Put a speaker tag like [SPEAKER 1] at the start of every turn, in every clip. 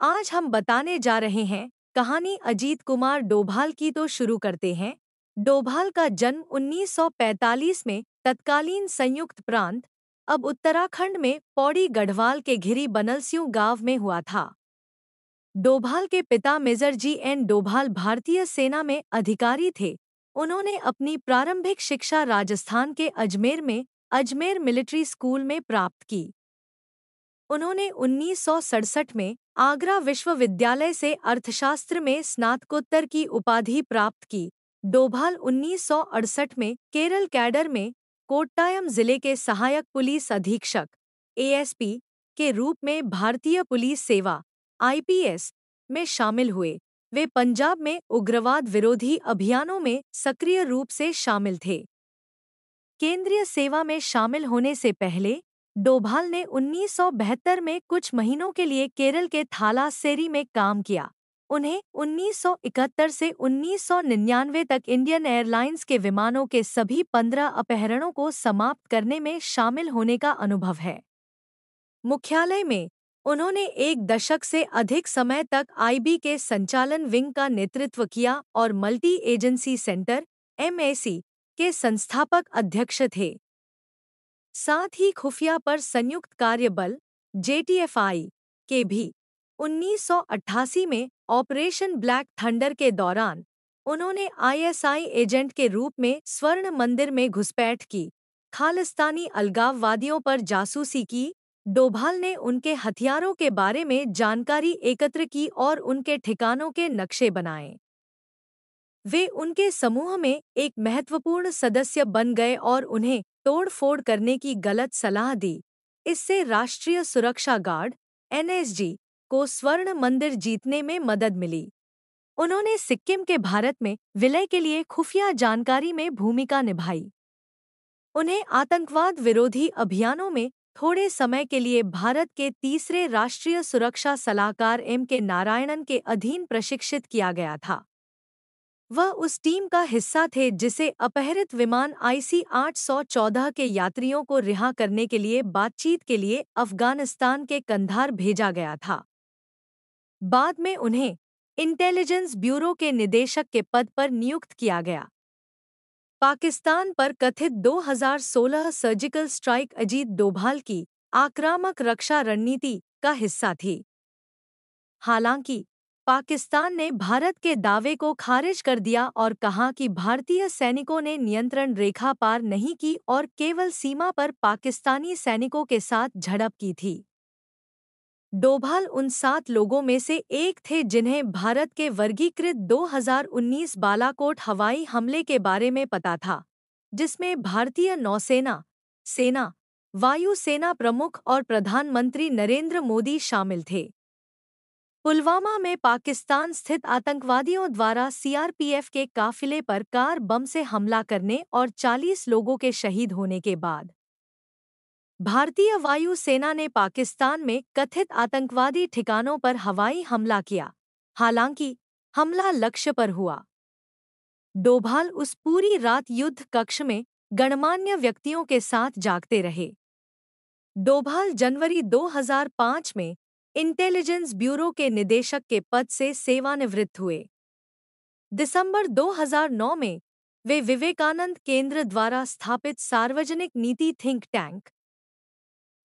[SPEAKER 1] आज हम बताने जा रहे हैं कहानी अजीत कुमार डोभाल की। तो शुरू करते हैं। डोभाल का जन्म 1945 में तत्कालीन संयुक्त प्रांत अब उत्तराखंड में पौड़ी गढ़वाल के घिरी बनलस्यू गांव में हुआ था। डोभाल के पिता मेजर जी.एन. डोभाल भारतीय सेना में अधिकारी थे। उन्होंने अपनी प्रारंभिक शिक्षा राजस्थान के अजमेर में अजमेर मिलिट्री स्कूल में प्राप्त की। उन्होंने 1967 में आगरा विश्वविद्यालय से अर्थशास्त्र में स्नातकोत्तर की उपाधि प्राप्त की। डोभाल 1968 में केरल कैडर में कोट्टायम जिले के सहायक पुलिस अधीक्षक एएसपी के रूप में भारतीय पुलिस सेवा आईपीएस में शामिल हुए। वे पंजाब में उग्रवाद विरोधी अभियानों में सक्रिय रूप से शामिल थे। केंद्रीय सेवा में शामिल होने से पहले डोभाल ने 1972 में कुछ महीनों के लिए केरल के थालासेरी में काम किया। उन्हें 1971 से 1999 तक इंडियन एयरलाइंस के विमानों के सभी 15 अपहरणों को समाप्त करने में शामिल होने का अनुभव है। मुख्यालय में उन्होंने एक दशक से अधिक समय तक आईबी के संचालन विंग का नेतृत्व किया और मल्टी एजेंसी सेंटर एमएसी के संस्थापक अध्यक्ष थे। साथ ही खुफिया पर संयुक्त कार्य बल जेटीएफआई के भी 1988 में ऑपरेशन ब्लैक थंडर के दौरान उन्होंने आईएसआई एजेंट के रूप में स्वर्ण मंदिर में घुसपैठ की, खालिस्तानी अलगाववादियों पर जासूसी की। डोभाल ने उनके हथियारों के बारे में जानकारी एकत्र की और उनके ठिकानों के नक्शे बनाए। वे उनके समूह में एक महत्वपूर्ण सदस्य बन गए और उन्हें तोड़-फोड़ करने की गलत सलाह दी। इससे राष्ट्रीय सुरक्षा गार्ड एनएसजी को स्वर्ण मंदिर जीतने में मदद मिली। उन्होंने सिक्किम के भारत में विलय के लिए खुफिया जानकारी में भूमिका निभाई। उन्हें आतंकवाद विरोधी अभियानों में थोड़े समय के लिए भारत के तीसरे राष्ट्रीय सुरक्षा सलाहकार एम.के. नारायणन के अधीन प्रशिक्षित किया गया था। वह उस टीम का हिस्सा थे जिसे अपहरित विमान IC-814 के यात्रियों को रिहा करने के लिए बातचीत के लिए अफगानिस्तान के कंधार भेजा गया था। बाद में उन्हें इंटेलिजेंस ब्यूरो के निदेशक के पद पर नियुक्त किया गया। पाकिस्तान पर कथित 2016 सर्जिकल स्ट्राइक अजीत डोभाल की आक्रामक रक्षा रणनीति का हिस्सा थी। हालांकि पाकिस्तान ने भारत के दावे को खारिज कर दिया और कहा कि भारतीय सैनिकों ने नियंत्रण रेखा पार नहीं की और केवल सीमा पर पाकिस्तानी सैनिकों के साथ झड़प की थी। डोभाल उन 7 लोगों में से एक थे जिन्हें भारत के वर्गीकृत 2019 बालाकोट हवाई हमले के बारे में पता था, जिसमें भारतीय नौसेना, सेना, वायुसेना प्रमुख और प्रधानमंत्री नरेंद्र मोदी शामिल थे। पुलवामा में पाकिस्तान स्थित आतंकवादियों द्वारा सीआरपीएफ के काफिले पर कार बम से हमला करने और 40 लोगों के शहीद होने के बाद भारतीय वायु सेना ने पाकिस्तान में कथित आतंकवादी ठिकानों पर हवाई हमला किया। हालांकि हमला लक्ष्य पर हुआ। डोभाल उस पूरी रात युद्ध कक्ष में गणमान्य व्यक्तियों के साथ जागते रहे। डोभाल जनवरी 2005 में इंटेलिजेंस ब्यूरो के निदेशक के पद से सेवानिवृत्त हुए। दिसंबर 2009 में वे विवेकानंद केंद्र द्वारा स्थापित सार्वजनिक नीति think tank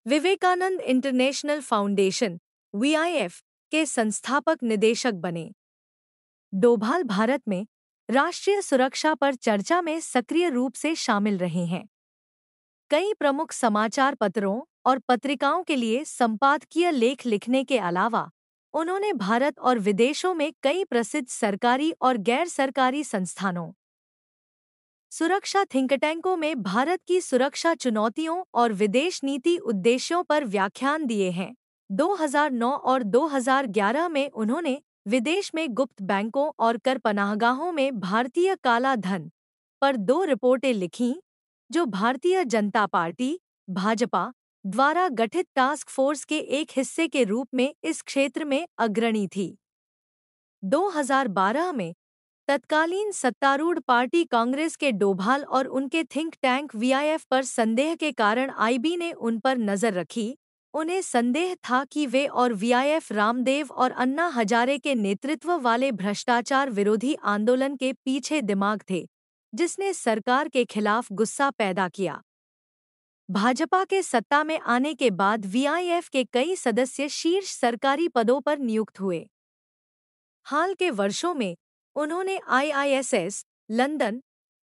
[SPEAKER 1] Vivekananda International Foundation (VIF) के संस्थापक निदेशक बने। डोभाल भारत में राष्ट्रीय सुरक्षा पर चर्चा में सक्रिय रूप से शामिल रहे हैं। कई प्रमुख समाचार पत्रों और पत्रिकाओं के लिए संपादकीय लेख लिखने के अलावा उन्होंने भारत और विदेशों में कई प्रसिद्ध सरकारी और गैर सरकारी संस्थानों, सुरक्षा थिंकटैंकों में भारत की सुरक्षा चुनौतियों और विदेश नीति उद्देश्यों पर व्याख्यान दिए हैं। 2009 और 2011 में उन्होंने विदेश में गुप्त बैंकों और कर पनाहगाहों में भारतीय काला धन पर 2 रिपोर्टें लिखीं, जो भारतीय जनता पार्टी भाजपा द्वारा गठित टास्क फोर्स के एक हिस्से के रूप में इस क्षेत्र में अग्रणी थी। 2012 में तत्कालीन सत्तारूढ़ पार्टी कांग्रेस के डोभाल और उनके थिंक टैंक वीआईएफ पर संदेह के कारण आईबी ने उन पर नजर रखी। उन्हें संदेह था कि वे और वीआईएफ रामदेव और अन्ना हजारे के नेतृत्व वाले भ्रष्टाचार विरोधी आंदोलन के पीछे दिमाग थे, जिसने सरकार के खिलाफ गुस्सा पैदा किया। भाजपा के सत्ता में आने के बाद वीआईएफ के कई सदस्य शीर्ष सरकारी पदों पर नियुक्त हुए। हाल के वर्षों में उन्होंने IISS, London,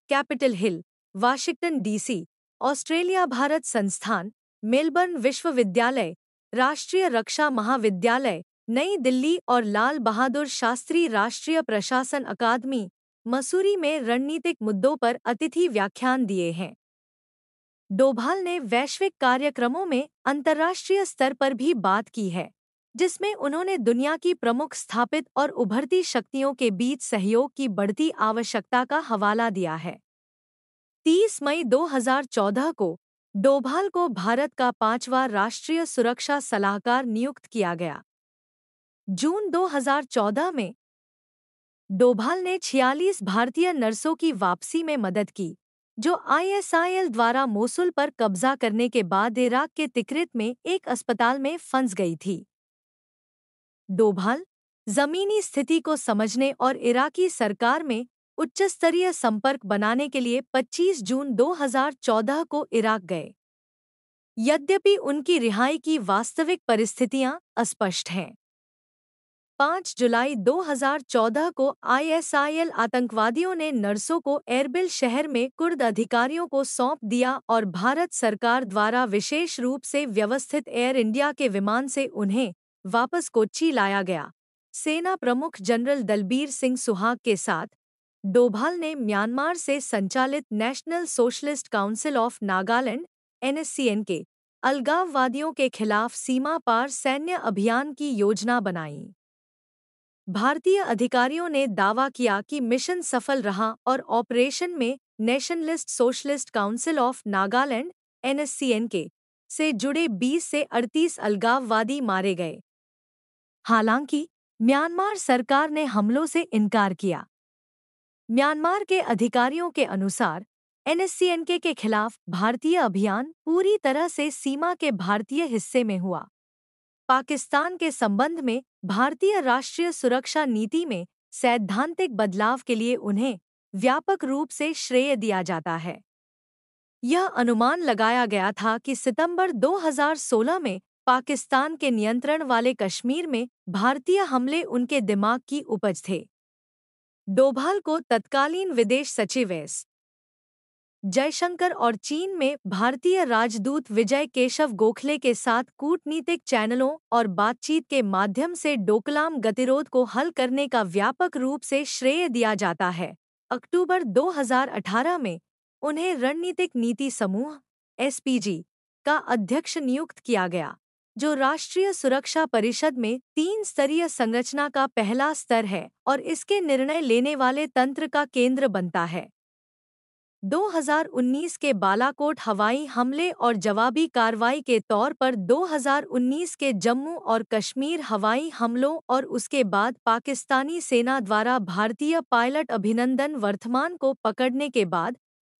[SPEAKER 1] Capitol Hill, Washington DC, Australia Bharat संस्थान, मेलबर्न विश्वविद्यालय, राष्ट्रीय रक्षा महाविद्यालय, नई दिल्ली और लाल बहादुर शास्त्री राष्ट्रीय प्रशासन अकादमी, मसूरी में रणनीतिक मुद्दों पर अतिथि व्याख्यान दिए हैं। डोभाल ने वैश्विक कार्यक्रमों में अंतर्राष्ट्रीय स्तर पर भी बात की है, जिसमें उन्होंने दुनिया की प्रमुख स्थापित और उभरती शक्तियों के बीच सहयोग की बढ़ती आवश्यकता का हवाला दिया है। 30 मई 2014 को डोभाल को भारत का 5वां राष्ट्रीय सुरक्षा सलाहकार नियुक्त किया गया। जून 2014 में डोभाल ने 46 भारतीय नर्सों की वापसी में मदद की, जो आईएसआईएल द्वारा मोसुल पर कब्जा करने के बाद इराक के तिक्रित में एक अस्पताल में फंस गई थी। डोभाल जमीनी स्थिति को समझने और इराकी सरकार में उच्चस्तरीय संपर्क बनाने के लिए 25 जून 2014 को इराक गए। यद्यपि उनकी रिहाई की वास्तविक परिस्थितियां अस्पष्ट हैं। 5 जुलाई 2014 को आईएसआईएल आतंकवादियों ने नर्सों को एरबिल शहर में कुर्द अधिकारियों को सौंप दिया और भारत सरकार द्वारा विशेष रूप से व्यवस्थित एयर इंडिया के विमान से उन्हें वापस कोच्चि लाया गया। सेना प्रमुख जनरल दलबीर सिंह सुहाग के साथ डोभाल ने म्यांमार से संचालित national socialist council of Nagaland (NSCN) के अलगाववादियों के खिलाफ सीमा पार सैन्य अभियान की योजना बनाई। भारतीय अधिकारियों ने दावा किया कि मिशन सफल रहा और ऑपरेशन में nationalist socialist council of Nagaland (NSCN) के से जुड़े 20 से 38 अलगाववादी मारे गए। हालांकि म्यांमार सरकार ने हमलों से इनकार किया। म्यांमार के अधिकारियों के अनुसार NSCN के खिलाफ भारतीय अभियान पूरी तरह से सीमा के भारतीय हिस्से में हुआ। पाकिस्तान के संबंध में भारतीय राष्ट्रीय सुरक्षा नीति में सैद्धांतिक बदलाव के लिए उन्हें व्यापक रूप से श्रेय दिया जाता है। यह अनुमान लगाया गया था कि सितंबर 2016 में पाकिस्तान के नियंत्रण वाले कश्मीर में भारतीय हमले उनके दिमाग की उपज थे। डोभाल को तत्कालीन विदेश सचिव एस जयशंकर और चीन में भारतीय राजदूत विजय केशव गोखले के साथ कूटनीतिक चैनलों और बातचीत के माध्यम से डोकलाम गतिरोध को हल करने का व्यापक रूप से श्रेय दिया जाता है। अक्टूबर 2018 में उन्हें रणनीतिक नीति समूह (SPG) का अध्यक्ष नियुक्त किया गया, जो राष्ट्रीय सुरक्षा परिषद में 3 स्तरीय संरचना का पहला स्तर है और इसके निर्णय लेने वाले तंत्र का केंद्र बनता है। 2019 के बालाकोट हवाई हमले और जवाबी कार्रवाई के तौर पर 2019 के जम्मू और कश्मीर हवाई हमलों और उसके बाद पाकिस्तानी सेना द्वारा भारतीय पायलट अभिनंदन वर्धमान को पकड़ने के बाद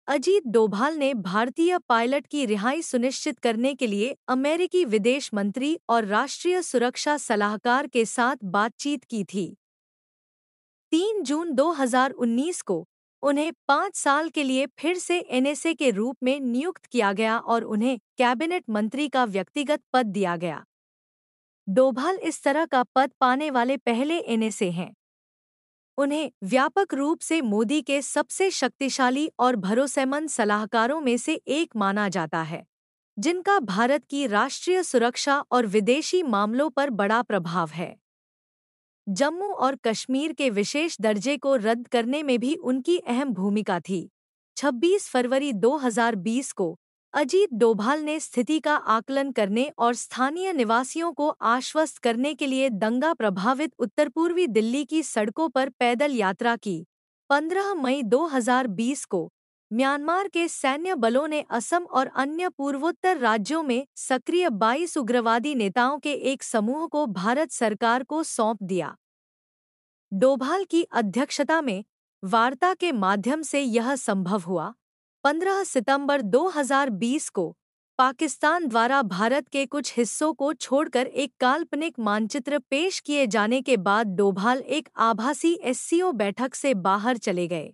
[SPEAKER 1] अजीत डोभाल ने भारतीय पायलट की रिहाई सुनिश्चित करने के लिए अमेरिकी विदेश मंत्री और राष्ट्रीय सुरक्षा सलाहकार के साथ बातचीत की थी। 3 जून 2019 को उन्हें 5 साल के लिए फिर से NSA के रूप में नियुक्त किया गया और उन्हें कैबिनेट मंत्री का व्यक्तिगत पद दिया गया। डोभाल इस तरह का पद पाने वाले पहले NSA हैं। उन्हें व्यापक रूप से मोदी के सबसे शक्तिशाली और भरोसेमंद सलाहकारों में से एक माना जाता है, जिनका भारत की राष्ट्रीय सुरक्षा और विदेशी मामलों पर बड़ा प्रभाव है। जम्मू और कश्मीर के विशेष दर्जे को रद्द करने में भी उनकी अहम भूमिका थी। 26 फरवरी 2020 को अजीत डोभाल ने स्थिति का आकलन करने और स्थानीय निवासियों को आश्वस्त करने के लिए दंगा प्रभावित उत्तर पूर्वी दिल्ली की सड़कों पर पैदल यात्रा की। 15 मई 2020 को म्यांमार के सैन्य बलों ने असम और अन्य पूर्वोत्तर राज्यों में सक्रिय 22 उग्रवादी नेताओं के एक समूह को भारत सरकार को सौंप दिया। डोभाल की अध्यक्षता में वार्ता के माध्यम से यह संभव हुआ। 15 सितंबर 2020 को पाकिस्तान द्वारा भारत के कुछ हिस्सों को छोड़कर एक काल्पनिक मानचित्र पेश किए जाने के बाद डोभाल एक आभासी एससीओ बैठक से बाहर चले गए।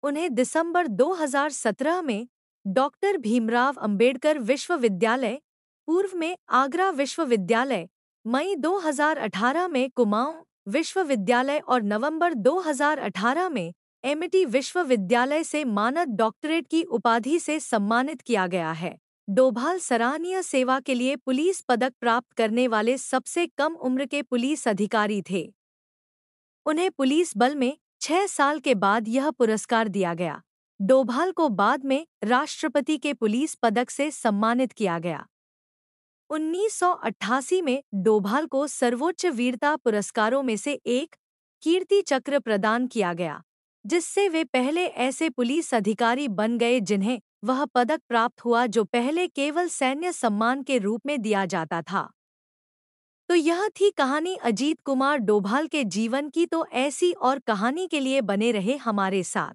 [SPEAKER 1] उन्हें दिसंबर 2017 में डॉक्टर भीमराव अंबेडकर विश्वविद्यालय, पूर्व में आगरा विश्वविद्यालय, मई 2018 में कुमाऊं विश्वविद्यालय और नवंबर 2018 में एमिटी विश्वविद्यालय से मानद डॉक्टरेट की उपाधि से सम्मानित किया गया है। डोभाल सराहनीय सेवा के लिए पुलिस पदक प्राप्त करने वाले सबसे कम उम्र के पुलिस अधिकारी थे। उन्हें पुलिस बल में 6 साल के बाद यह पुरस्कार दिया गया। डोभाल को बाद में राष्ट्रपति के पुलिस पदक से सम्मानित किया गया। 1988 में डोभाल को सर्वोच्च वीरता पुरस्कारों में से एक, कीर्ति चक्र प्रदान किया गया, जिससे वे पहले ऐसे पुलिस अधिकारी बन गए जिन्हें वह पदक प्राप्त हुआ जो पहले केवल सैन्य सम्मान के रूप में दिया जाता था। तो यह थी कहानी अजीत कुमार डोभाल के जीवन की। तो ऐसी और कहानी के लिए बने रहे हमारे साथ।